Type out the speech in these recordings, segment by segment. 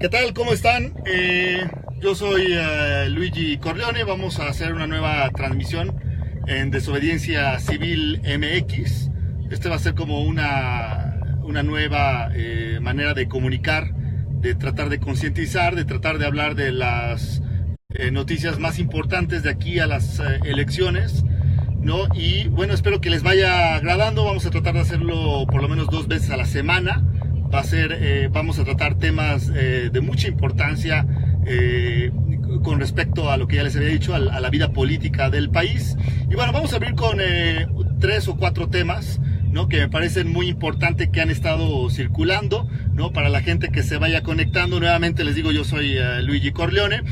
¿Qué tal? ¿Cómo están? Yo soy Luigi Corleone. Vamos a hacer una nueva transmisión en Desobediencia Civil MX. Este va a ser como una nueva manera de comunicar, de tratar de concientizar, de tratar de hablar de las noticias más importantes de aquí a las elecciones, ¿no? Y bueno, espero que les vaya agradando. Vamos a tratar de hacerlo por lo menos 2 veces a la semana. Vamos a tratar temas de mucha importancia con respecto a lo que ya les había dicho, a la vida política del país. Y bueno, vamos a abrir con 3 o 4 temas, ¿no?, que me parecen muy importantes, que han estado circulando, ¿no?, para la gente que se vaya conectando. Nuevamente les digo, yo soy Luigi Corleone.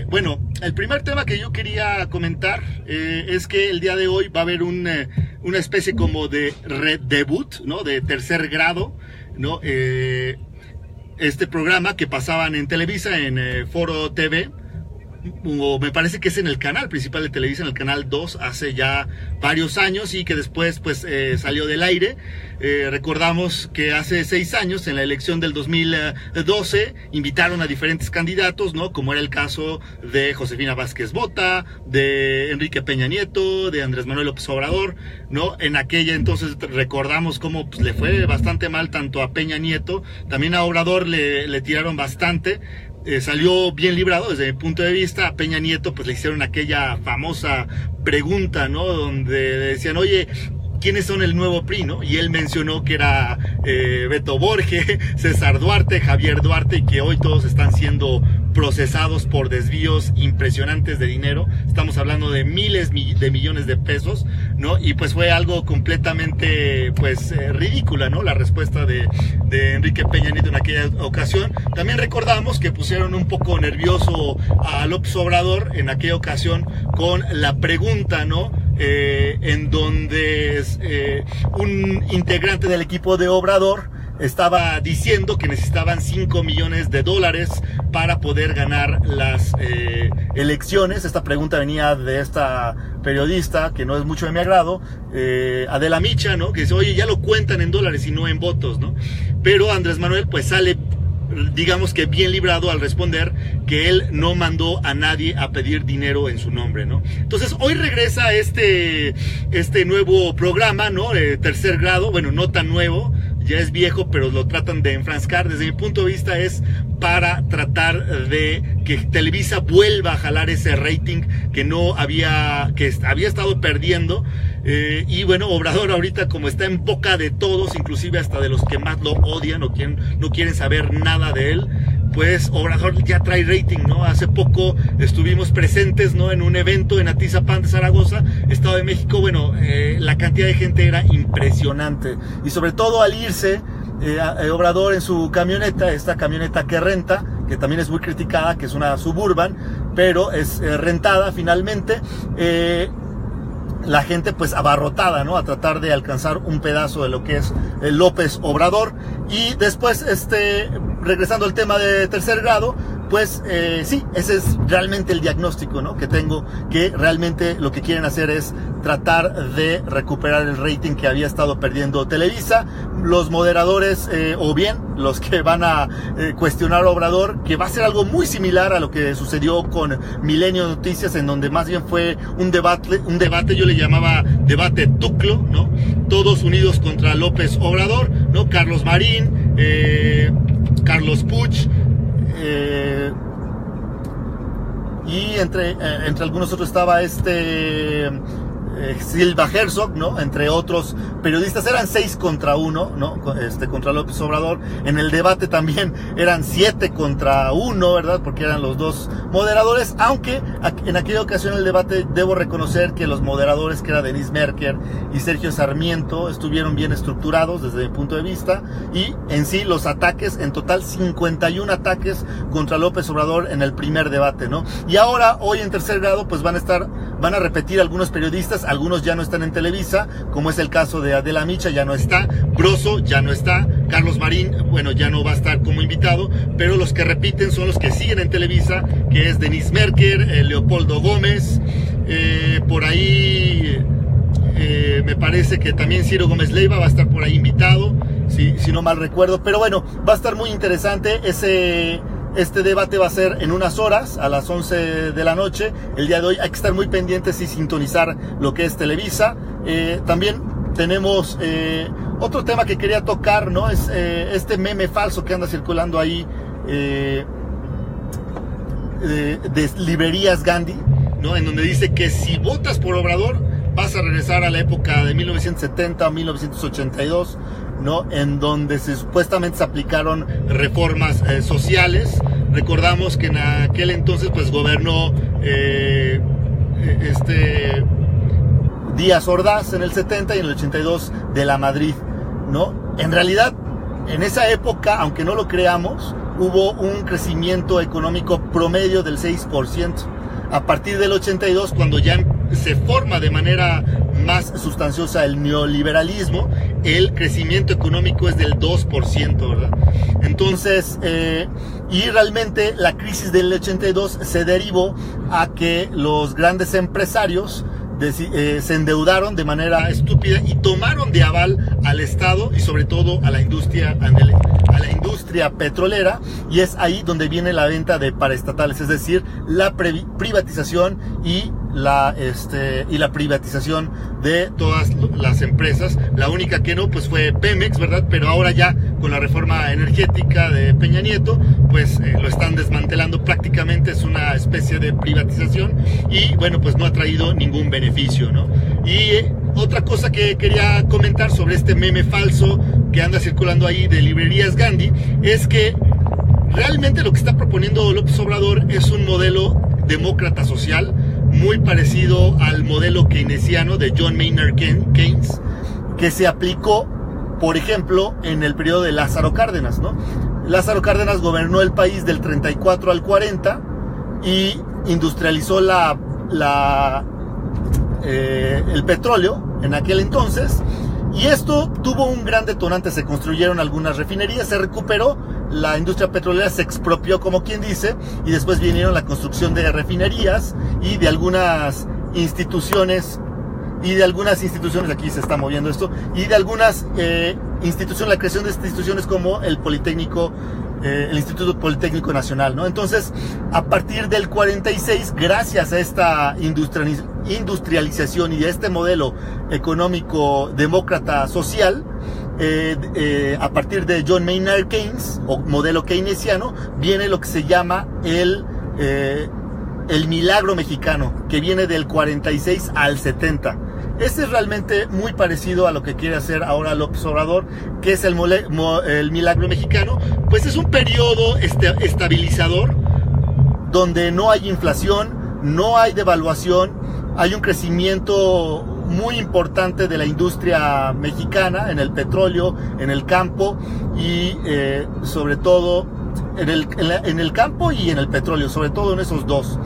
Bueno, el primer tema que yo quería comentar es que el día de hoy va a haber una especie como de redebut, ¿no?, de tercer grado, ¿no? Este programa que pasaban en Televisa, en Foro TV, o me parece que es en el canal principal de Televisa, en el canal 2, hace ya varios años, y que después pues salió del aire. Recordamos que hace 6 años, en la elección del 2012, invitaron a diferentes candidatos, ¿no?, como era el caso de Josefina Vázquez Bota, de Enrique Peña Nieto, de Andrés Manuel López Obrador, ¿no? En aquella entonces recordamos cómo pues, le fue bastante mal tanto a Peña Nieto, también a Obrador le tiraron bastante. Salió bien librado desde mi punto de vista. A Peña Nieto pues le hicieron aquella famosa pregunta, ¿no?, donde le decían, oye, ¿quiénes son el nuevo PRI?, ¿no? Y él mencionó que era Beto Borges, César Duarte, Javier Duarte, y que hoy todos están siendo procesados por desvíos impresionantes de dinero. Estamos hablando de miles de millones de pesos, ¿no? Y pues fue algo completamente pues ridícula, ¿no?, la respuesta de Enrique Peña Nieto en aquella ocasión. También recordamos que pusieron un poco nervioso a López Obrador en aquella ocasión con la pregunta, ¿no?, en donde un integrante del equipo de Obrador estaba diciendo que necesitaban $5 millones para poder ganar las elecciones. Esta pregunta venía de esta periodista que no es mucho de mi agrado, Adela Micha, ¿no?, que dice, oye, ya lo cuentan en dólares y no en votos, ¿no? Pero Andrés Manuel pues sale, digamos que bien librado, al responder que él no mandó a nadie a pedir dinero en su nombre, ¿no? Entonces hoy regresa este nuevo programa, ¿no?, de tercer grado. Bueno, no tan nuevo, ya es viejo, pero lo tratan de enfrascar. Desde mi punto de vista es para tratar de que Televisa vuelva a jalar ese rating que había estado perdiendo. Y bueno, Obrador ahorita, como está en boca de todos, inclusive hasta de los que más lo odian o quien no quieren saber nada de él, pues Obrador ya trae rating, ¿no? Hace poco estuvimos presentes, ¿no?, en un evento en Atizapán de Zaragoza, Estado de México. Bueno, la cantidad de gente era impresionante, y sobre todo al irse Obrador en su camioneta, esta camioneta que renta, que también es muy criticada, que es una Suburban, pero es rentada finalmente. La gente pues abarrotada, ¿no?, a tratar de alcanzar un pedazo de lo que es el López Obrador. Y después, regresando al tema de tercer grado, pues sí, ese es realmente el diagnóstico, ¿no?, que tengo, que realmente lo que quieren hacer es tratar de recuperar el rating que había estado perdiendo Televisa. Los moderadores, o bien los que van a cuestionar a Obrador, que va a ser algo muy similar a lo que sucedió con Milenio Noticias, en donde más bien fue un debate, yo le llamaba debate tuclo, ¿no?, todos unidos contra López Obrador, ¿no? Carlos Marín, Carlos Puig, y entre algunos otros estaba Silva Herzog, ¿no?, entre otros periodistas. Eran 6 contra 1, ¿no?, contra López Obrador. En el debate también eran 7 contra 1, ¿verdad?, porque eran los 2 moderadores, aunque en aquella ocasión el debate, debo reconocer que los moderadores, que era Denise Merker y Sergio Sarmiento, estuvieron bien estructurados desde mi punto de vista, y en sí los ataques, en total 51 ataques contra López Obrador en el primer debate, ¿no? Y ahora, hoy en tercer grado, pues van a repetir algunos periodistas. Algunos ya no están en Televisa, como es el caso de Adela Micha, ya no está, Broso ya no está, Carlos Marín, bueno, ya no va a estar como invitado, pero los que repiten son los que siguen en Televisa, que es Denise Merker, Leopoldo Gómez, por ahí me parece que también Ciro Gómez Leiva va a estar por ahí invitado, si no mal recuerdo. Pero bueno, va a estar muy interesante. Este debate va a ser en unas horas, a las 11 de la noche. El día de hoy hay que estar muy pendientes y sintonizar lo que es Televisa. También tenemos otro tema que quería tocar, ¿no? Es este meme falso que anda circulando ahí de librerías Gandhi, ¿no? En donde dice que si votas por Obrador vas a regresar a la época de 1970 o 1982, ¿no? En donde supuestamente se aplicaron reformas sociales. Recordamos que en aquel entonces pues gobernó Díaz Ordaz en el 70 y en el 82 de la Madrid, ¿no? En realidad, en esa época, aunque no lo creamos, hubo un crecimiento económico promedio del 6%. A partir del 82, cuando ya se forma de manera más sustanciosa el neoliberalismo, el crecimiento económico es del 2%, ¿verdad? Entonces, y realmente la crisis del 82 se derivó a que los grandes empresarios se endeudaron de manera estúpida y tomaron de aval al Estado y sobre todo a la industria petrolera, y es ahí donde viene la venta de paraestatales, es decir, la privatización y la privatización de todas las empresas. La única que no pues fue Pemex, ¿verdad? Pero ahora ya con la reforma energética de Peña Nieto pues lo están desmantelando. Prácticamente es una especie de privatización y bueno, pues no ha traído ningún beneficio, ¿no? Y otra cosa que quería comentar sobre este meme falso que anda circulando ahí de librerías Gandhi es que realmente lo que está proponiendo López Obrador es un modelo demócrata social muy parecido al modelo keynesiano de John Maynard Keynes, que se aplicó, por ejemplo, en el periodo de Lázaro Cárdenas, ¿no? Lázaro Cárdenas gobernó el país del 34 al 40 y industrializó el petróleo en aquel entonces, y esto tuvo un gran detonante. Se construyeron algunas refinerías, se recuperó la industria petrolera, se expropió como quien dice, y después vinieron la construcción de refinerías y de algunas instituciones, aquí se está moviendo esto, y de algunas instituciones, la creación de instituciones como el Politécnico, el Instituto Politécnico Nacional, ¿no? Entonces, a partir del 46, gracias a esta industrialización y a este modelo económico demócrata social, a partir de John Maynard Keynes, o modelo keynesiano, viene lo que se llama el milagro mexicano, que viene del 46 al 70. Este es realmente muy parecido a lo que quiere hacer ahora López Obrador, que es el milagro mexicano. Pues es un periodo estabilizador donde no hay inflación, no hay devaluación, hay un crecimiento muy importante de la industria mexicana en el petróleo, en el campo y sobre todo en el campo y en el petróleo, sobre todo en esos dos.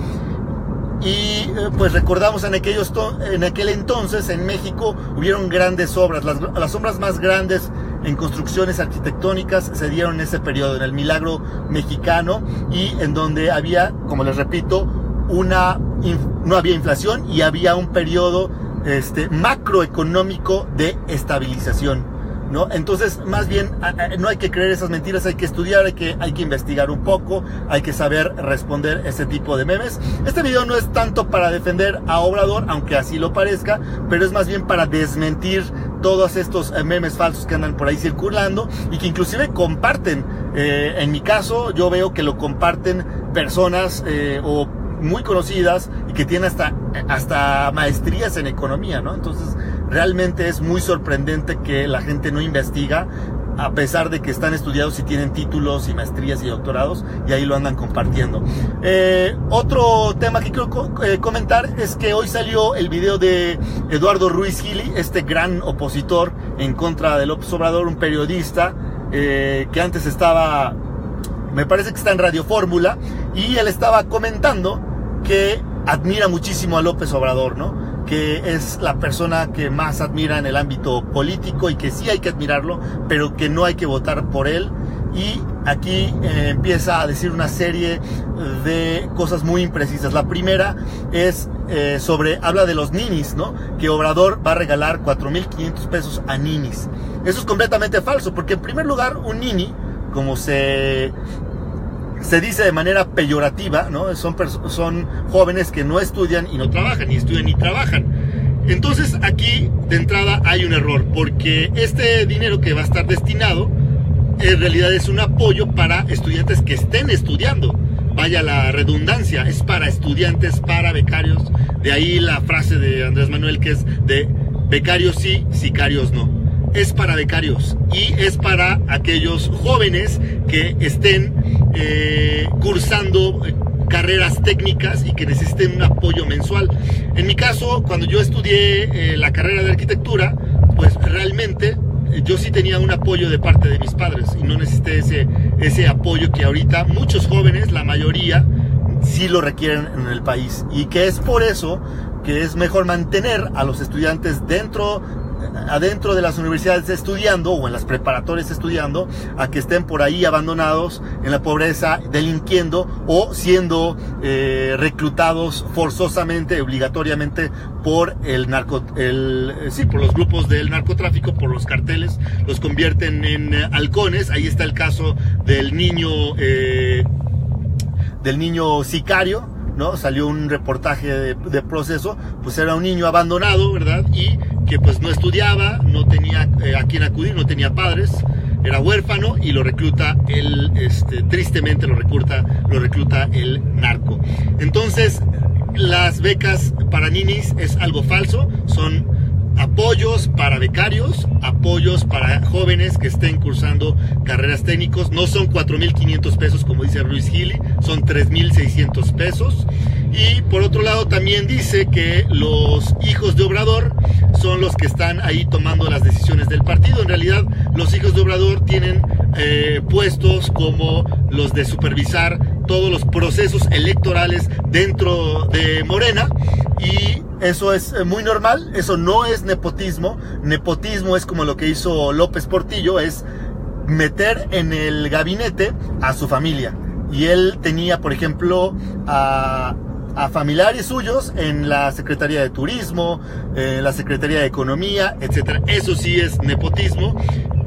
Y pues recordamos en aquel entonces en México hubieron grandes obras, las obras más grandes en construcciones arquitectónicas se dieron en ese periodo, en el milagro mexicano, y en donde había, como les repito, no había inflación y había un periodo macroeconómico de estabilización, ¿no? Entonces, más bien, no hay que creer esas mentiras, hay que estudiar, hay que investigar un poco, hay que saber responder ese tipo de memes. Este video no es tanto para defender a Obrador, aunque así lo parezca, pero es más bien para desmentir todos estos memes falsos que andan por ahí circulando y que inclusive comparten. En mi caso, yo veo que lo comparten personas o muy conocidas y que tienen hasta maestrías en economía, ¿no? Entonces realmente es muy sorprendente que la gente no investiga, a pesar de que están estudiados y tienen títulos y maestrías y doctorados, y ahí lo andan compartiendo. Otro tema que quiero comentar es que hoy salió el video de Eduardo Ruiz Gili, este gran opositor en contra de López Obrador, un periodista que antes estaba, me parece que está en Radio Fórmula, y él estaba comentando que admira muchísimo a López Obrador, ¿no? Que es la persona que más admira en el ámbito político y que sí hay que admirarlo, pero que no hay que votar por él. Y aquí empieza a decir una serie de cosas muy imprecisas. La primera es habla de los ninis, ¿no? Que Obrador va a regalar 4,500 pesos a ninis. Eso es completamente falso, porque en primer lugar, un nini, como se dice de manera peyorativa, ¿no? Son jóvenes que no estudian y no trabajan, ni estudian y trabajan. Entonces aquí de entrada hay un error, porque este dinero que va a estar destinado en realidad es un apoyo para estudiantes que estén estudiando. Vaya la redundancia, es para estudiantes, para becarios. De ahí la frase de Andrés Manuel, que es de becarios sí, sicarios no. Es para becarios y es para aquellos jóvenes que estén cursando carreras técnicas y que necesiten un apoyo mensual. En mi caso, cuando yo estudié la carrera de arquitectura, pues realmente yo sí tenía un apoyo de parte de mis padres y no necesité ese apoyo que ahorita muchos jóvenes, la mayoría, sí lo requieren en el país, y que es por eso que es mejor mantener a los estudiantes adentro de las universidades estudiando, o en las preparatorias estudiando, a que estén por ahí abandonados en la pobreza, delinquiendo o siendo reclutados forzosamente, obligatoriamente por por los grupos del narcotráfico, por los carteles. Los convierten en halcones. Ahí está el caso del niño sicario, ¿no? Salió un reportaje de Proceso, pues era un niño abandonado, ¿verdad? Y que pues no estudiaba, no tenía a quién acudir, no tenía padres, era huérfano, y lo recluta tristemente lo recluta el narco. Entonces, las becas para ninis es algo falso, son apoyos para becarios, apoyos para jóvenes que estén cursando carreras técnicos. No son 4,500 pesos como dice Ruiz Gili, son 3,600 pesos. Y por otro lado también dice que los hijos de Obrador son los que están ahí tomando las decisiones del partido. En realidad, los hijos de Obrador tienen puestos como los de supervisar todos los procesos electorales dentro de Morena, y eso es muy normal. Eso no es nepotismo. Nepotismo es como lo que hizo López Portillo, es meter en el gabinete a su familia. Y él tenía, por ejemplo, a familiares suyos en la Secretaría de Turismo, en la Secretaría de Economía, etc. Eso sí es nepotismo.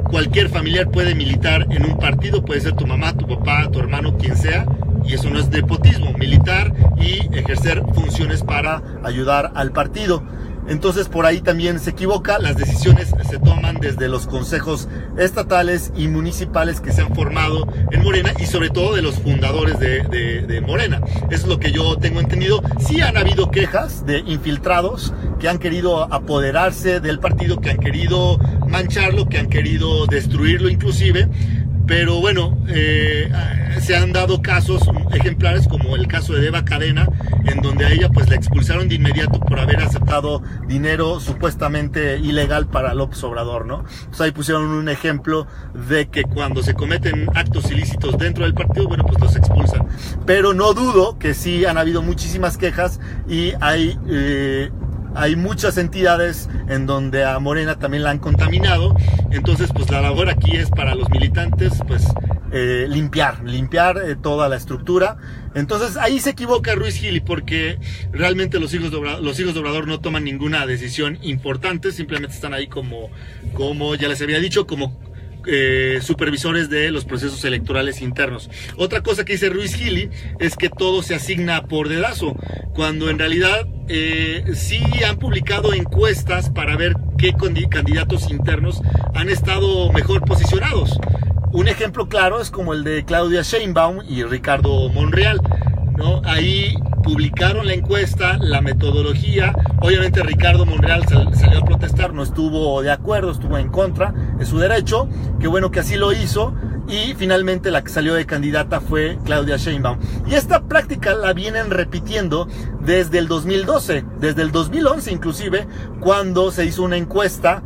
Cualquier familiar puede militar en un partido, puede ser tu mamá, tu papá, tu hermano, quien sea, y eso no es nepotismo, militar y ejercer funciones para ayudar al partido. Entonces por ahí también se equivoca. Las decisiones se toman desde los consejos estatales y municipales que se han formado en Morena, y sobre todo de los fundadores de Morena. Eso es lo que yo tengo entendido. Sí han habido quejas de infiltrados que han querido apoderarse del partido, que han querido mancharlo, que han querido destruirlo inclusive. Pero bueno, se han dado casos ejemplares, como el caso de Eva Cadena, en donde a ella pues la expulsaron de inmediato por haber aceptado dinero supuestamente ilegal para López Obrador, ¿no? Pues ahí pusieron un ejemplo de que cuando se cometen actos ilícitos dentro del partido, bueno, pues los expulsan. Pero no dudo que sí han habido muchísimas quejas, y hay muchas entidades en donde a Morena también la han contaminado. Entonces pues la labor aquí es para los militantes, pues limpiar toda la estructura. Entonces ahí se equivoca Ruiz Gili, porque realmente los hijos de Obrador no toman ninguna decisión importante, simplemente están ahí como ya les había dicho, como supervisores de los procesos electorales internos. Otra cosa que dice Ruiz Gili es que todo se asigna por dedazo, cuando en realidad sí han publicado encuestas para ver qué candidatos internos han estado mejor posicionados. Un ejemplo claro es como el de Claudia Sheinbaum y Ricardo Monreal, ¿no? Ahí publicaron la encuesta, la metodología. Obviamente Ricardo Monreal salió a protestar, no estuvo de acuerdo, estuvo en contra, es su derecho, qué bueno que así lo hizo, y finalmente la que salió de candidata fue Claudia Sheinbaum. Y esta práctica la vienen repitiendo desde el 2012, desde el 2011 inclusive, cuando se hizo una encuesta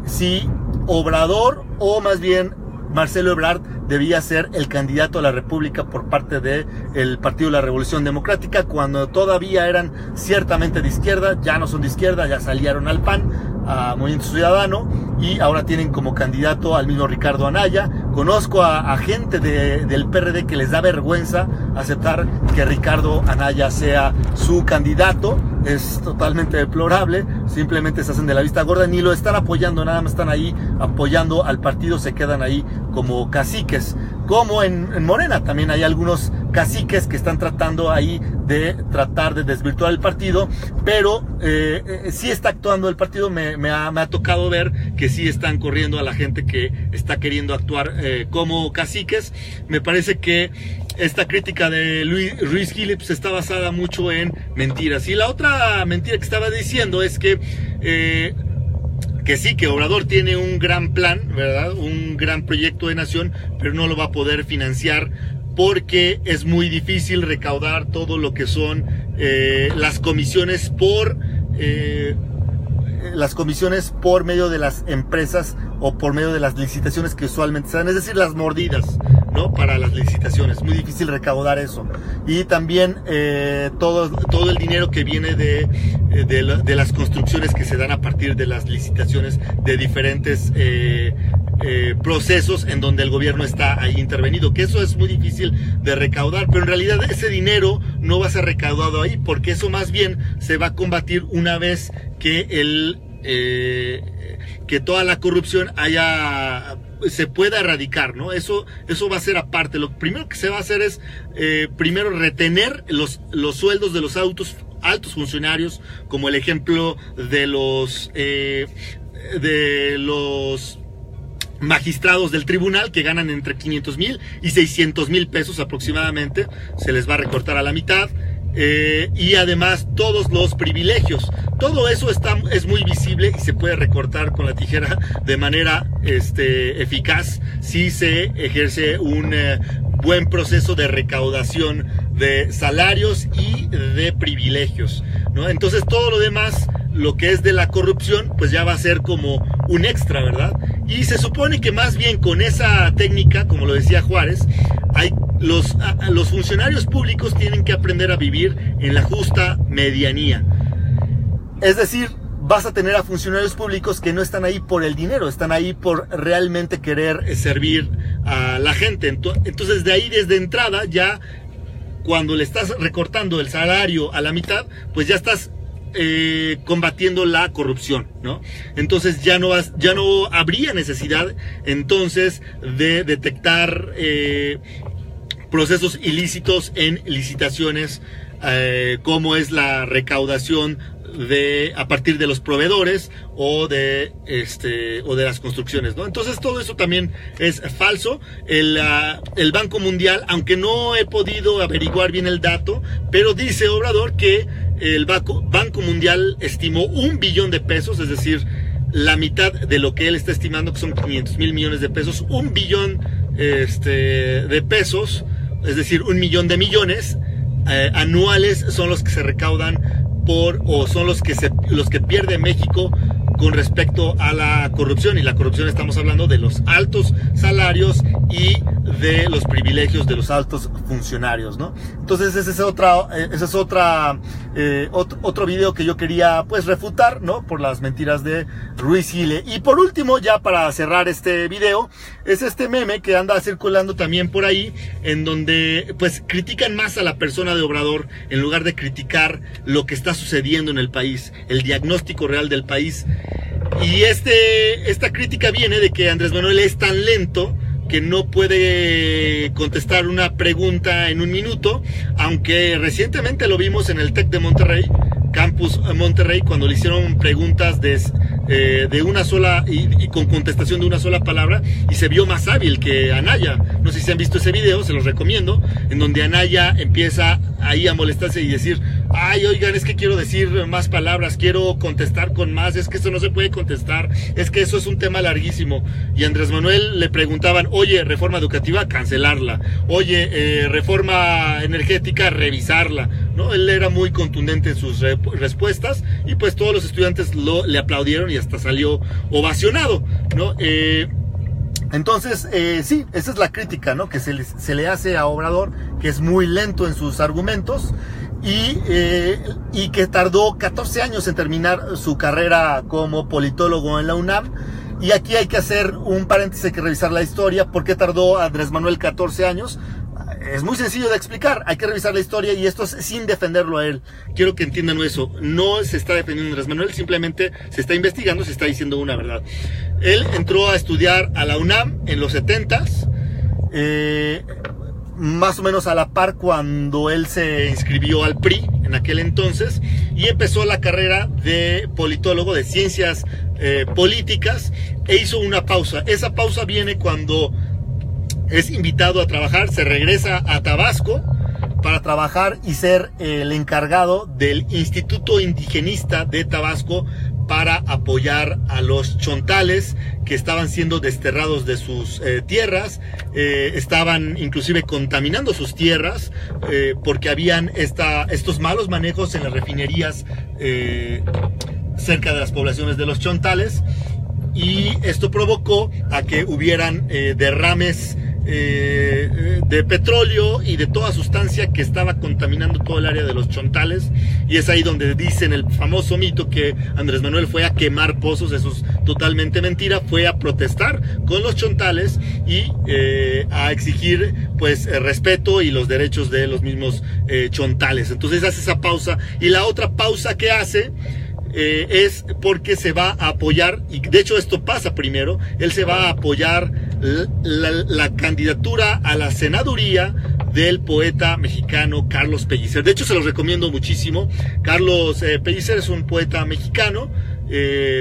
si Obrador, o más bien Marcelo Ebrard, debía ser el candidato a la República por parte del Partido de la Revolución Democrática, cuando todavía eran ciertamente de izquierda. Ya no son de izquierda, ya salieron al PAN, a Movimiento Ciudadano, y ahora tienen como candidato al mismo Ricardo Anaya. Conozco a gente del PRD que les da vergüenza aceptar que Ricardo Anaya sea su candidato. Es totalmente deplorable, simplemente se hacen de la vista gorda, ni lo están apoyando, nada más están ahí apoyando al partido, se quedan ahí como caciques. Como en Morena también hay algunos caciques que están tratando ahí de desvirtuar el partido, pero sí está actuando el partido. Me ha tocado ver que sí están corriendo a la gente que está queriendo actuar como caciques. Me parece que esta crítica de Ruiz Gili pues, está basada mucho en mentiras. Y la otra mentira que estaba diciendo es que sí, que Obrador tiene un gran plan, ¿verdad? Un gran proyecto de nación, pero no lo va a poder financiar porque es muy difícil recaudar todo lo que son las comisiones por medio de las empresas o por medio de las licitaciones que usualmente se dan, es decir, las mordidas, ¿no? Para las licitaciones, muy difícil recaudar eso. Y también todo el dinero que viene de las construcciones que se dan a partir de las licitaciones de diferentes procesos en donde el gobierno está ahí intervenido, que eso es muy difícil de recaudar, pero en realidad ese dinero no va a ser recaudado ahí, porque eso más bien se va a combatir una vez que que toda la corrupción se pueda erradicar, ¿no? Eso va a ser aparte. Lo primero que se va a hacer es primero retener los sueldos de los altos funcionarios, como el ejemplo de los magistrados del tribunal, que ganan entre 500,000 y 600,000 pesos aproximadamente. Se les va a recortar a la mitad. Y además todos los privilegios, todo eso es muy visible y se puede recortar con la tijera de manera eficaz si se ejerce un buen proceso de recaudación de salarios y de privilegios, ¿no? Entonces todo lo demás, lo que es de la corrupción, pues ya va a ser como un extra, ¿verdad? Y se supone que más bien con esa técnica, como lo decía Juárez, los funcionarios públicos tienen que aprender a vivir en la justa medianía. Es decir, vas a tener a funcionarios públicos que no están ahí por el dinero, están ahí por realmente querer servir a la gente. Entonces de ahí, desde entrada, ya cuando le estás recortando el salario a la mitad, pues ya estás combatiendo la corrupción, ¿no? Entonces ya no habría necesidad entonces de detectar procesos ilícitos en licitaciones, como es la recaudación a partir de los proveedores o de las construcciones, ¿no? Entonces todo eso también es falso. El Banco Mundial, aunque no he podido averiguar bien el dato, pero dice Obrador que el Banco Mundial estimó 1 billón de pesos, es decir, la mitad de lo que él está estimando, que son 500,000 millones de pesos. 1 billón de pesos, es decir, 1 millón de millones anuales son los que se recaudan son los que pierde México con respecto a la corrupción. Y la corrupción, estamos hablando de los altos salarios y de los privilegios de los altos funcionarios, ¿no? Entonces ese es otro video que yo quería pues refutar, ¿no? Por las mentiras de Ruiz Gili. Y por último, ya para cerrar este video, es este meme que anda circulando también por ahí, en donde pues critican más a la persona de Obrador en lugar de criticar lo que está sucediendo en el país, el diagnóstico real del país. Y esta crítica viene de que Andrés Manuel es tan lento que no puede contestar una pregunta en un minuto, aunque recientemente lo vimos en el TEC de Monterrey, Campus Monterrey, cuando le hicieron preguntas de una sola y con contestación de una sola palabra, y se vio más hábil que Anaya. No sé si han visto ese video, se los recomiendo, en donde Anaya empieza ahí a molestarse y decir: ay, oigan, es que quiero decir más palabras, quiero contestar con más, es que eso no se puede contestar, es que eso es un tema larguísimo. Y a Andrés Manuel le preguntaban: oye, reforma educativa, cancelarla; oye, reforma energética, revisarla, ¿no? Él era muy contundente en sus respuestas, y pues todos los estudiantes le aplaudieron y hasta salió ovacionado, ¿no? Entonces, sí, esa es la crítica, ¿no? Que se le hace a Obrador, que es muy lento en sus argumentos. y que tardó 14 años en terminar su carrera como politólogo en la UNAM. Y aquí hay que hacer un paréntesis, hay que revisar la historia. ¿Por qué tardó Andrés Manuel 14 años? Es muy sencillo de explicar, hay que revisar la historia y esto es sin defenderlo a él. Quiero que entiendan eso, no se está defendiendo a Andrés Manuel, simplemente se está investigando, se está diciendo una verdad. Él entró a estudiar a la UNAM en los 70s, más o menos a la par cuando él se inscribió al PRI en aquel entonces, y empezó la carrera de politólogo de ciencias políticas, e hizo una pausa. Esa pausa viene cuando es invitado a trabajar, se regresa a Tabasco para trabajar y ser el encargado del Instituto Indigenista de Tabasco para apoyar a los chontales que estaban siendo desterrados de sus tierras, estaban inclusive contaminando sus tierras porque habían estos malos manejos en las refinerías cerca de las poblaciones de los chontales, y esto provocó a que hubieran derrames de petróleo y de toda sustancia que estaba contaminando todo el área de los chontales, y es ahí donde dicen el famoso mito que Andrés Manuel fue a quemar pozos. Eso es totalmente mentira, fue a protestar con los chontales y a exigir pues respeto y los derechos de los mismos chontales. Entonces hace esa pausa, y la otra pausa que hace es porque se va a apoyar, y de hecho esto pasa primero, él se va a apoyar la candidatura a la senaduría del poeta mexicano Carlos Pellicer. De hecho se los recomiendo muchísimo. Carlos Pellicer es un poeta mexicano,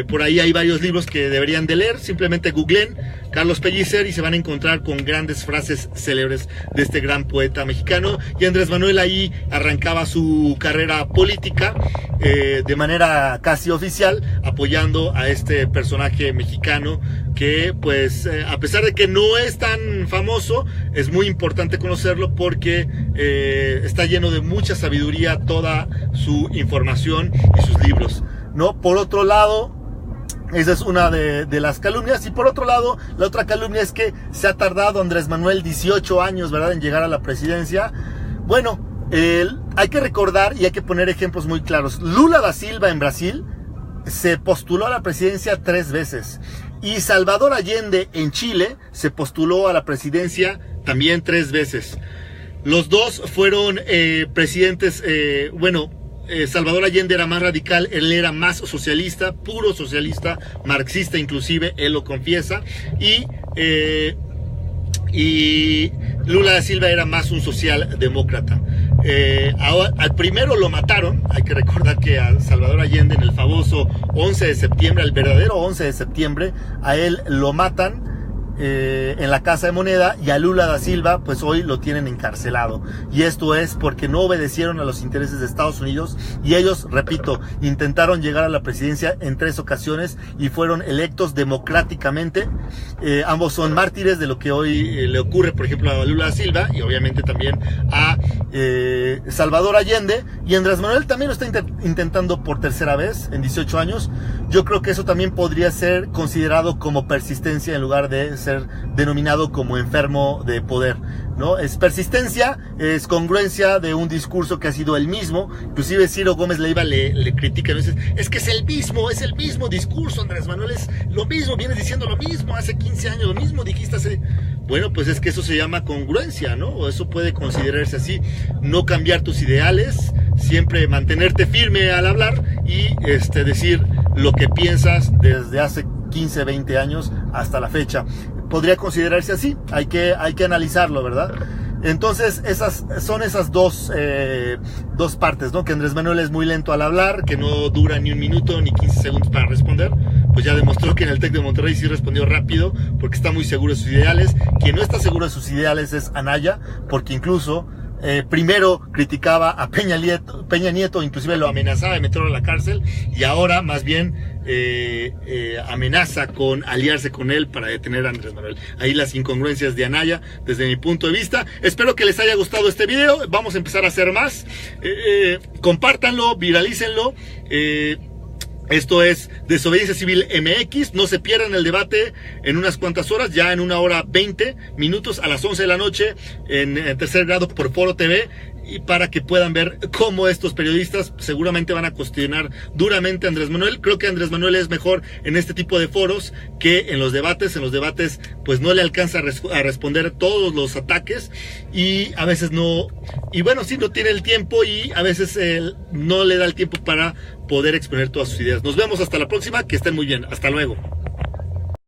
por ahí hay varios libros que deberían de leer. Simplemente googleen Carlos Pellicer y se van a encontrar con grandes frases célebres de este gran poeta mexicano. Y Andrés Manuel ahí arrancaba su carrera política de manera casi oficial, apoyando a este personaje mexicano que pues a pesar de que no es tan famoso, es muy importante conocerlo porque está lleno de mucha sabiduría toda su información y sus libros, ¿no? Por otro lado, esa es una de las calumnias. Y por otro lado, la otra calumnia es que se ha tardado Andrés Manuel 18 años, ¿verdad?, en llegar a la presidencia. Bueno, hay que recordar y hay que poner ejemplos muy claros. Lula da Silva en Brasil se postuló a la presidencia 3 veces. Y Salvador Allende en Chile se postuló a la presidencia también 3 veces. Los dos fueron presidentes, Salvador Allende era más radical, él era más socialista, puro socialista, marxista inclusive, él lo confiesa, y Lula da Silva era más un socialdemócrata. Al primero lo mataron. Hay que recordar que a Salvador Allende en el famoso 11 de septiembre, el verdadero 11 de septiembre, a él lo matan en la Casa de Moneda, y a Lula da Silva pues hoy lo tienen encarcelado, y esto es porque no obedecieron a los intereses de Estados Unidos, y ellos, repito, intentaron llegar a la presidencia en 3 ocasiones y fueron electos democráticamente. Ambos son mártires de lo que hoy le ocurre, por ejemplo, a Lula da Silva, y obviamente también a Salvador Allende. Y Andrés Manuel también lo está intentando por 3ª vez en 18 años. Yo creo que eso también podría ser considerado como persistencia en lugar de ser denominado como enfermo de poder, ¿no? Es persistencia, es congruencia de un discurso que ha sido el mismo. Inclusive Ciro Gómez Leiva le critica a veces, es que es el mismo discurso, Andrés Manuel, es lo mismo, vienes diciendo lo mismo hace 15 años, lo mismo dijiste hace... Bueno, pues es que eso se llama congruencia, ¿no? O eso puede considerarse así, no cambiar tus ideales, siempre mantenerte firme al hablar y decir lo que piensas desde hace 15, 20 años hasta la fecha. Podría considerarse así, hay que analizarlo, ¿verdad? Entonces esas son esas dos partes, ¿no? Que Andrés Manuel es muy lento al hablar, que no dura ni 1 minuto ni 15 segundos para responder. Pues ya demostró que en el TEC de Monterrey sí respondió rápido, porque está muy seguro de sus ideales. Quien no está seguro de sus ideales es Anaya, porque incluso primero criticaba a Peña Nieto, inclusive lo amenazaba de meterlo a la cárcel, y ahora más bien amenaza con aliarse con él para detener a Andrés Manuel. Ahí las incongruencias de Anaya desde mi punto de vista. Espero que les haya gustado este video. Vamos a empezar a hacer más. Compártanlo, viralícenlo. Esto es Desobediencia Civil MX. No se pierdan el debate en unas cuantas horas, ya en 1 hora 20 minutos, a las 11 de la noche, en tercer grado por Foro TV. y para que puedan ver cómo estos periodistas seguramente van a cuestionar duramente a Andrés Manuel. Creo que Andrés Manuel es mejor en este tipo de foros que en los debates. En los debates pues no le alcanza a responder todos los ataques y a veces no, y bueno, sí, no tiene el tiempo y a veces no le da el tiempo para poder exponer todas sus ideas. Nos vemos hasta la próxima, que estén muy bien, hasta luego.